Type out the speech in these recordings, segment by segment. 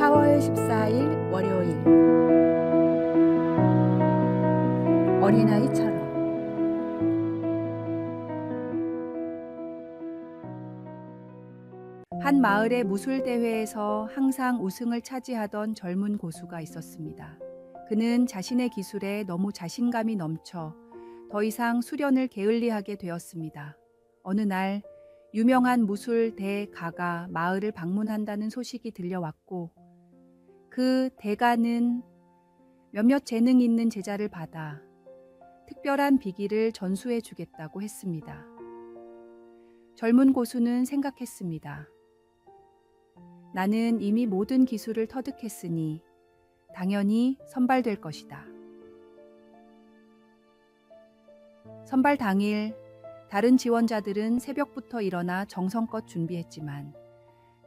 4월 14일 월요일. 어린아이처럼. 한 마을의 무술 대회에서 항상 우승을 차지하던 젊은 고수가 있었습니다. 그는 자신의 기술에 너무 자신감이 넘쳐 더 이상 수련을 게을리하게 되었습니다. 어느 날 유명한 무술 대가가 마을을 방문한다는 소식이 들려왔고, 그 대가는 몇몇 재능 있는 제자를 받아 특별한 비기를 전수해 주겠다고 했습니다. 젊은 고수는 생각했습니다. 나는 이미 모든 기술을 터득했으니 당연히 선발될 것이다. 선발 당일, 다른 지원자들은 새벽부터 일어나 정성껏 준비했지만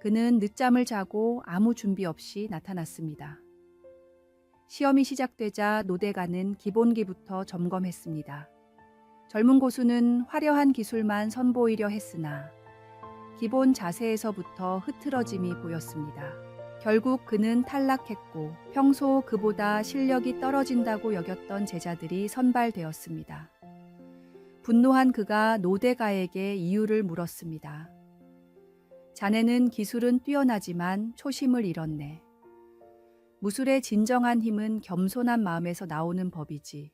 그는 늦잠을 자고 아무 준비 없이 나타났습니다. 시험이 시작되자 노대가는 기본기부터 점검했습니다. 젊은 고수는 화려한 기술만 선보이려 했으나 기본 자세에서부터 흐트러짐이 보였습니다. 결국 그는 탈락했고 평소 그보다 실력이 떨어진다고 여겼던 제자들이 선발되었습니다. 분노한 그가 노대가에게 이유를 물었습니다. 자네는 기술은 뛰어나지만 초심을 잃었네. 무술의 진정한 힘은 겸손한 마음에서 나오는 법이지.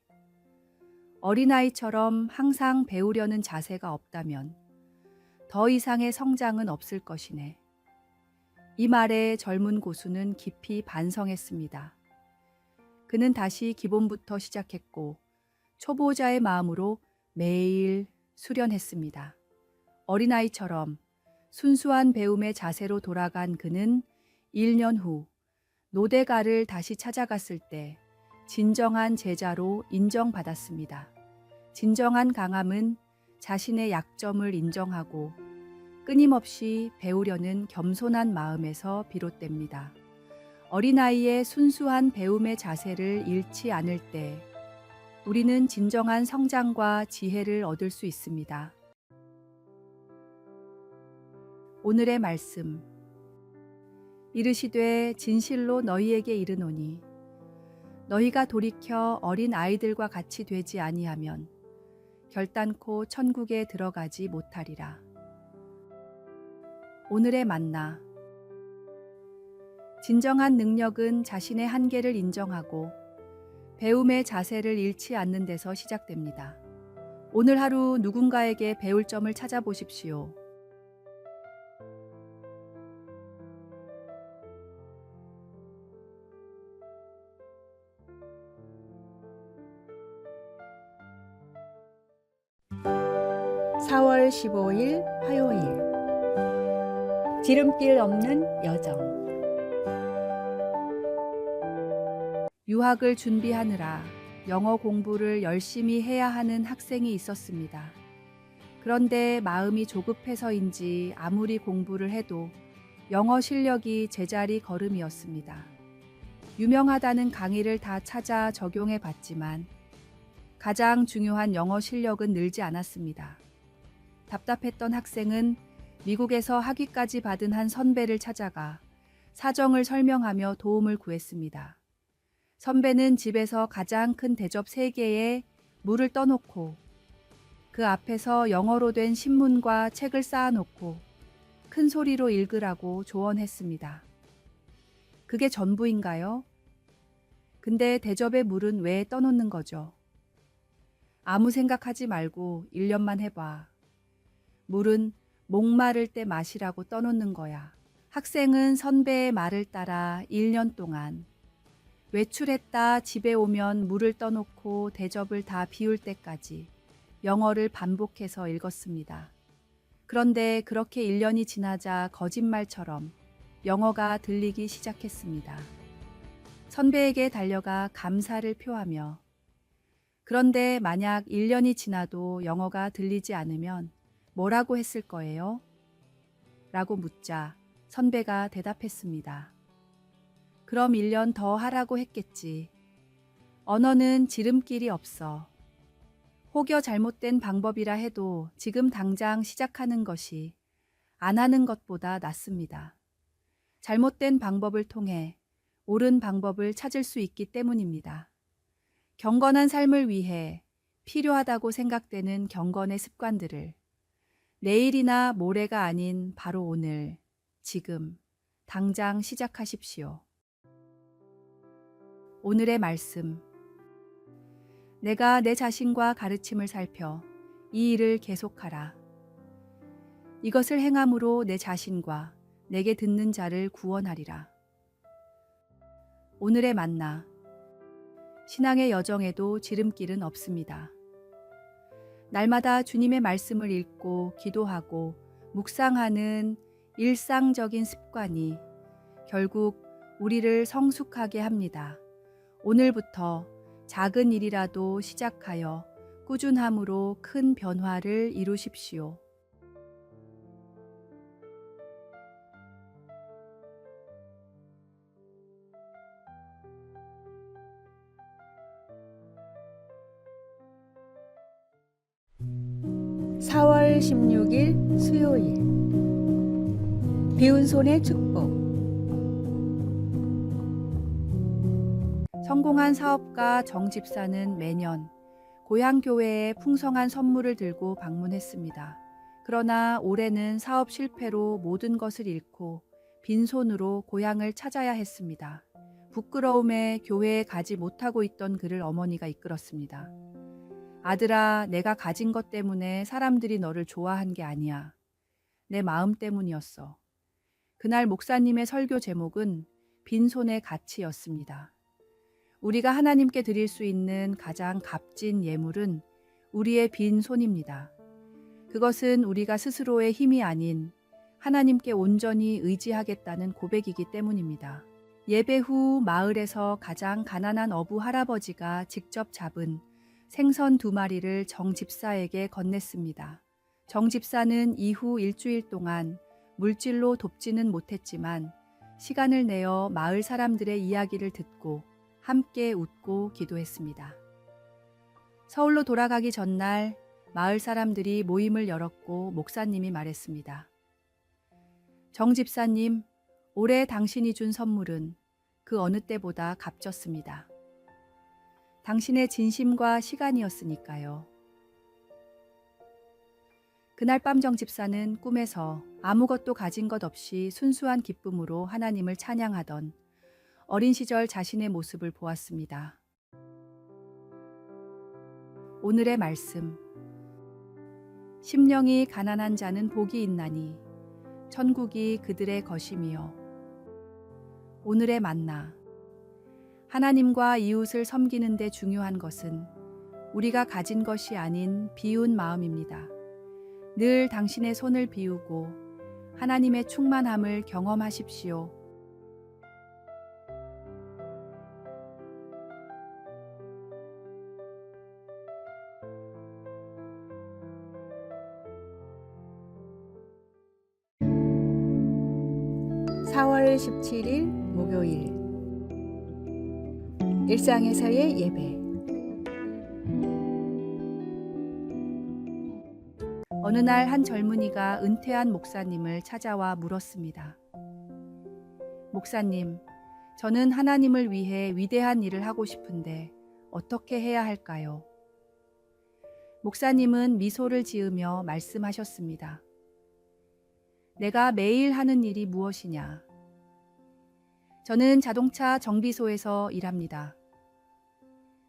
어린아이처럼 항상 배우려는 자세가 없다면 더 이상의 성장은 없을 것이네. 이 말에 젊은 고수는 깊이 반성했습니다. 그는 다시 기본부터 시작했고 초보자의 마음으로 매일 수련했습니다. 어린아이처럼 순수한 배움의 자세로 돌아간 그는 1년 후 노대가를 다시 찾아갔을 때 진정한 제자로 인정받았습니다. 진정한 강함은 자신의 약점을 인정하고 끊임없이 배우려는 겸손한 마음에서 비롯됩니다. 어린아이의 순수한 배움의 자세를 잃지 않을 때 우리는 진정한 성장과 지혜를 얻을 수 있습니다. 오늘의 말씀. 이르시되 진실로 너희에게 이르노니 너희가 돌이켜 어린 아이들과 같이 되지 아니하면 결단코 천국에 들어가지 못하리라. 오늘의 만나. 진정한 능력은 자신의 한계를 인정하고 배움의 자세를 잃지 않는 데서 시작됩니다. 오늘 하루 누군가에게 배울 점을 찾아보십시오. (4월 15일) 화요일. 지름길 없는 여정. 유학을 준비하느라 영어 공부를 열심히 해야 하는 학생이 있었습니다. 그런데 마음이 조급해서인지 아무리 공부를 해도 영어 실력이 제자리 걸음이었습니다. 유명하다는 강의를 다 찾아 적용해 봤지만 가장 중요한 영어 실력은 늘지 않았습니다. 답답했던 학생은 미국에서 학위까지 받은 한 선배를 찾아가 사정을 설명하며 도움을 구했습니다. 선배는 집에서 가장 큰 대접 3개에 물을 떠놓고 그 앞에서 영어로 된 신문과 책을 쌓아놓고 큰 소리로 읽으라고 조언했습니다. 그게 전부인가요? 근데 대접에 물은 왜 떠놓는 거죠? 아무 생각하지 말고 1년만 해봐. 물은 목마를 때 마시라고 떠놓는 거야. 학생은 선배의 말을 따라 1년 동안 외출했다 집에 오면 물을 떠놓고 대접을 다 비울 때까지 영어를 반복해서 읽었습니다. 그런데 그렇게 1년이 지나자 거짓말처럼 영어가 들리기 시작했습니다. 선배에게 달려가 감사를 표하며 그런데 만약 1년이 지나도 영어가 들리지 않으면 뭐라고 했을 거예요? 라고 묻자 선배가 대답했습니다. 그럼 1년 더 하라고 했겠지. 언어는 지름길이 없어. 혹여 잘못된 방법이라 해도 지금 당장 시작하는 것이 안 하는 것보다 낫습니다. 잘못된 방법을 통해 옳은 방법을 찾을 수 있기 때문입니다. 경건한 삶을 위해 필요하다고 생각되는 경건의 습관들을 내일이나 모레가 아닌 바로 오늘, 지금, 당장 시작하십시오. 오늘의 말씀. 내가 내 자신과 가르침을 살펴 이 일을 계속하라. 이것을 행함으로 내 자신과 내게 듣는 자를 구원하리라. 오늘의 만나. 신앙의 여정에도 지름길은 없습니다. 날마다 주님의 말씀을 읽고 기도하고 묵상하는 일상적인 습관이 결국 우리를 성숙하게 합니다. 오늘부터 작은 일이라도 시작하여 꾸준함으로 큰 변화를 이루십시오. (4월 16일) 수요일. 비운 손의 축복. 성공한 사업가 정 집사는 매년 고향 교회에 풍성한 선물을 들고 방문했습니다. 그러나 올해는 사업 실패로 모든 것을 잃고 빈손으로 고향을 찾아야 했습니다. 부끄러움에 교회에 가지 못하고 있던 그를 어머니가 이끌었습니다. 아들아, 내가 가진 것 때문에 사람들이 너를 좋아한 게 아니야. 내 마음 때문이었어. 그날 목사님의 설교 제목은 빈손의 가치였습니다. 우리가 하나님께 드릴 수 있는 가장 값진 예물은 우리의 빈손입니다. 그것은 우리가 스스로의 힘이 아닌 하나님께 온전히 의지하겠다는 고백이기 때문입니다. 예배 후 마을에서 가장 가난한 어부 할아버지가 직접 잡은 생선 2마리를 정 집사에게 건넸습니다. 정 집사는 이후 일주일 동안 물질로 돕지는 못했지만 시간을 내어 마을 사람들의 이야기를 듣고 함께 웃고 기도했습니다. 서울로 돌아가기 전날 마을 사람들이 모임을 열었고 목사님이 말했습니다. 정 집사님, 올해 당신이 준 선물은 그 어느 때보다 값졌습니다. 당신의 진심과 시간이었으니까요. 그날 밤 정 집사는 꿈에서 아무것도 가진 것 없이 순수한 기쁨으로 하나님을 찬양하던 어린 시절 자신의 모습을 보았습니다. 오늘의 말씀. 심령이 가난한 자는 복이 있나니 천국이 그들의 것임이요. 오늘의 만나. 하나님과 이웃을 섬기는 데 중요한 것은 우리가 가진 것이 아닌 비운 마음입니다. 늘 당신의 손을 비우고 하나님의 충만함을 경험하십시오. (4월 17일) 목요일. 일상에서의 예배. 어느 날 한 젊은이가 은퇴한 목사님을 찾아와 물었습니다. 목사님, 저는 하나님을 위해 위대한 일을 하고 싶은데 어떻게 해야 할까요? 목사님은 미소를 지으며 말씀하셨습니다. 내가 매일 하는 일이 무엇이냐? 저는 자동차 정비소에서 일합니다.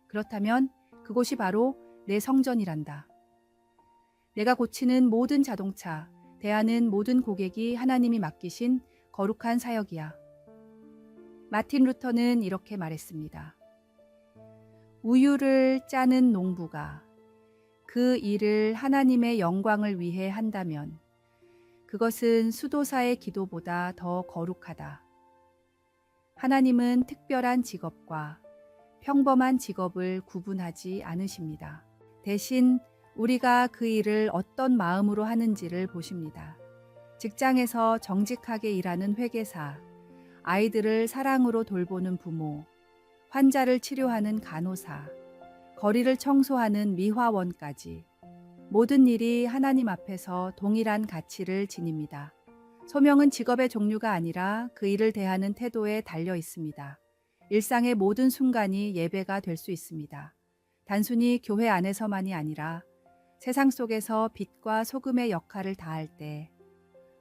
그렇다면 그곳이 바로 내 성전이란다. 내가 고치는 모든 자동차, 대하는 모든 고객이 하나님이 맡기신 거룩한 사역이야. 마틴 루터는 이렇게 말했습니다. 우유를 짜는 농부가 그 일을 하나님의 영광을 위해 한다면 그것은 수도사의 기도보다 더 거룩하다. 하나님은 특별한 직업과 평범한 직업을 구분하지 않으십니다. 대신 우리가 그 일을 어떤 마음으로 하는지를 보십니다. 직장에서 정직하게 일하는 회계사, 아이들을 사랑으로 돌보는 부모, 환자를 치료하는 간호사, 거리를 청소하는 미화원까지 모든 일이 하나님 앞에서 동일한 가치를 지닙니다. 소명은 직업의 종류가 아니라 그 일을 대하는 태도에 달려 있습니다. 일상의 모든 순간이 예배가 될 수 있습니다. 단순히 교회 안에서만이 아니라 세상 속에서 빛과 소금의 역할을 다할 때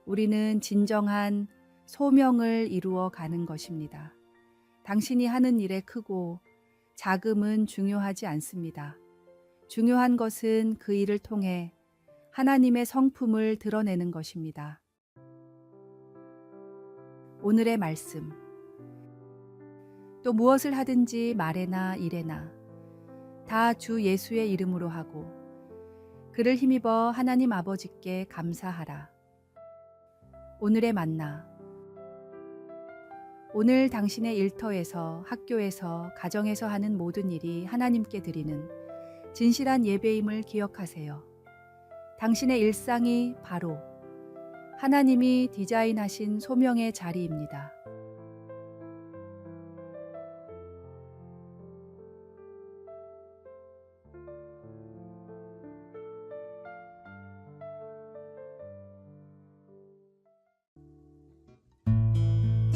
우리는 진정한 소명을 이루어 가는 것입니다. 당신이 하는 일의 크고 작음은 중요하지 않습니다. 중요한 것은 그 일을 통해 하나님의 성품을 드러내는 것입니다. 오늘의 말씀. 또 무엇을 하든지 말에나 일에나 다 주 예수의 이름으로 하고 그를 힘입어 하나님 아버지께 감사하라. 오늘의 만나. 오늘 당신의 일터에서, 학교에서, 가정에서 하는 모든 일이 하나님께 드리는 진실한 예배임을 기억하세요. 당신의 일상이 바로 하나님이 디자인하신 소명의 자리입니다.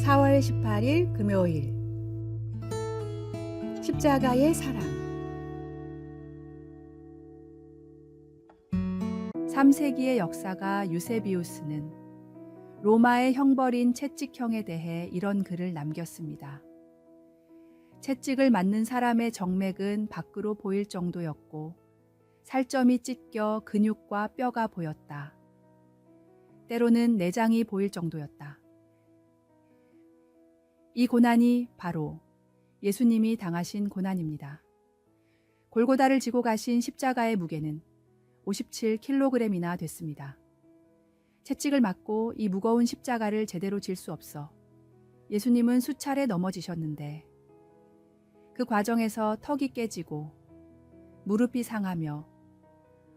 (4월 18일) 금요일. 십자가의 사랑. 3세기의 역사가 유세비우스는 로마의 형벌인 채찍형에 대해 이런 글을 남겼습니다. 채찍을 맞는 사람의 정맥은 밖으로 보일 정도였고 살점이 찢겨 근육과 뼈가 보였다. 때로는 내장이 보일 정도였다. 이 고난이 바로 예수님이 당하신 고난입니다. 골고다를 지고 가신 십자가의 무게는 57kg이나 됐습니다. 채찍을 맞고 이 무거운 십자가를 제대로 질 수 없어 예수님은 수차례 넘어지셨는데 그 과정에서 턱이 깨지고 무릎이 상하며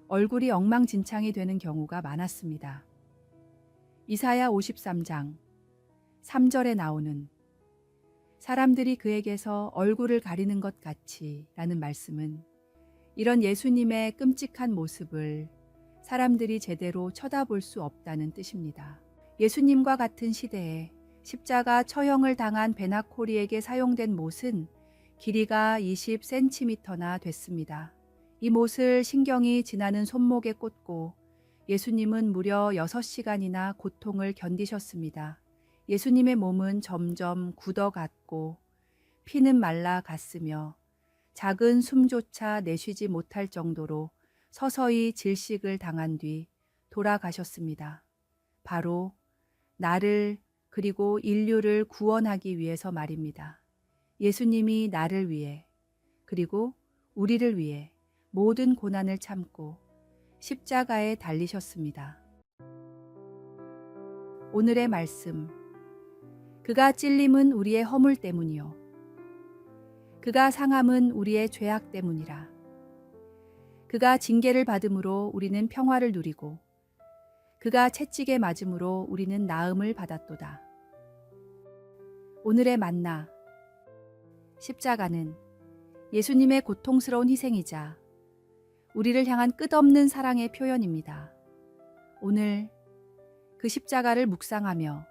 얼굴이 엉망진창이 되는 경우가 많았습니다. 이사야 53장 3절에 나오는 사람들이 그에게서 얼굴을 가리는 것 같이 라는 말씀은 이런 예수님의 끔찍한 모습을 사람들이 제대로 쳐다볼 수 없다는 뜻입니다. 예수님과 같은 시대에 십자가 처형을 당한 베나코리에게 사용된 못은 길이가 20cm나 됐습니다. 이 못을 신경이 지나는 손목에 꽂고 예수님은 무려 6시간이나 고통을 견디셨습니다. 예수님의 몸은 점점 굳어갔고 피는 말라갔으며 작은 숨조차 내쉬지 못할 정도로 서서히 질식을 당한 뒤 돌아가셨습니다. 바로 나를 그리고 인류를 구원하기 위해서 말입니다. 예수님이 나를 위해 그리고 우리를 위해 모든 고난을 참고 십자가에 달리셨습니다. 오늘의 말씀. 그가 찔림은 우리의 허물 때문이요 그가 상함은 우리의 죄악 때문이라. 그가 징계를 받음으로 우리는 평화를 누리고 그가 채찍에 맞음으로 우리는 나음을 받았도다. 오늘의 만나. 십자가는 예수님의 고통스러운 희생이자 우리를 향한 끝없는 사랑의 표현입니다. 오늘 그 십자가를 묵상하며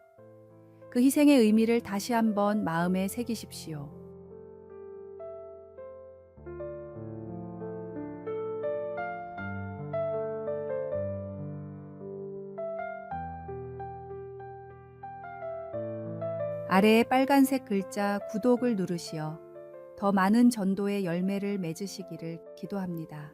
그 희생의 의미를 다시 한번 마음에 새기십시오. 아래에 빨간색 글자 구독을 누르시어 더 많은 전도의 열매를 맺으시기를 기도합니다.